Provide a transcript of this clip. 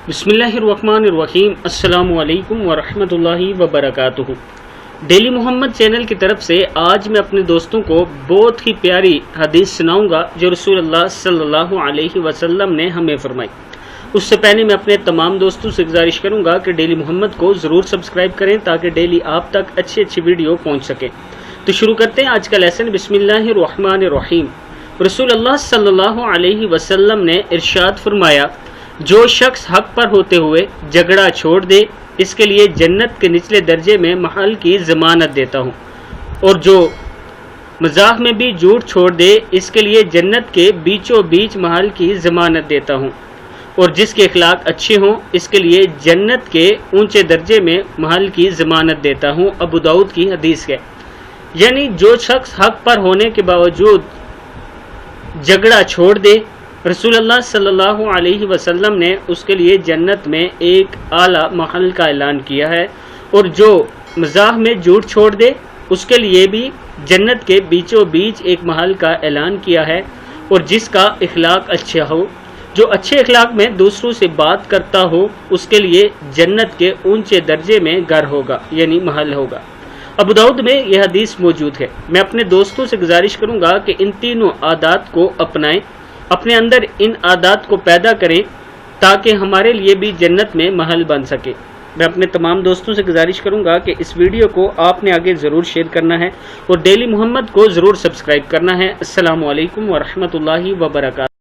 बिस्मिल्लाहिर्रहमानिर्रहीम। अस्सलाम वालेकुम वरहमतुल्लाहि वबरकातुहू। डेली मोहम्मद चैनल की तरफ से आज मैं अपने दोस्तों को बहुत ही प्यारी हदीस सुनाऊंगा जो रसूलुल्लाह सल्लल्लाहु अलैहि वसल्लम ने हमें फरमाई। उससे पहले मैं अपने तमाम दोस्तों से गुजारिश करूंगा कि डेली मोहम्मद को ज़रूर सब्सक्राइब करें ताकि डेली आप तक अच्छी अच्छी वीडियो पहुँच सके। तो शुरू करते हैं आज का लेसन। बिस्मिल्लाहिर्रहमानिर्रहीम। रसूलुल्लाह सल्लल्लाहु अलैहि वसल्लम ने इरशाद फरमाया, जो शख्स हक पर होते हुए झगड़ा छोड़ दे इसके लिए जन्नत के निचले दर्जे में महल की ज़मानत देता हूँ, और जो मजाक में भी झूठ छोड़ दे इसके लिए जन्नत के बीचों बीच महल की ज़मानत देता हूँ, और जिसके अखलाक अच्छे हों इसके लिए जन्नत के ऊंचे दर्जे में महल की ज़मानत देता हूँ। अबू दाऊद की हदीस है। यानी जो शख्स हक पर होने के बावजूद झगड़ा छोड़ दे, रसूलुल्लाह सल्लल्लाहु अलैहि वसल्लम ने उसके लिए जन्नत में एक आला महल का ऐलान किया है, और जो मजाक में झूठ छोड़ दे उसके लिए भी जन्नत के बीचों बीच एक महल का ऐलान किया है, और जिसका इखलाक अच्छा हो, जो अच्छे इखलाक में दूसरों से बात करता हो, उसके लिए जन्नत के ऊंचे दर्जे में घर होगा, यानी महल होगा। अबू दाऊद में यह हदीस मौजूद है। मैं अपने दोस्तों से गुजारिश करूंगा कि इन तीनों आदात को अपनाएं, अपने अंदर इन आदात को पैदा करें ताकि हमारे लिए भी जन्नत में महल बन सके। मैं अपने तमाम दोस्तों से गुजारिश करूंगा कि इस वीडियो को आपने आगे ज़रूर शेयर करना है और डेली मोहम्मद को ज़रूर सब्सक्राइब करना है। अस्सलामु अलैकुम वरहमतुल्लाहि वबरकातुहू।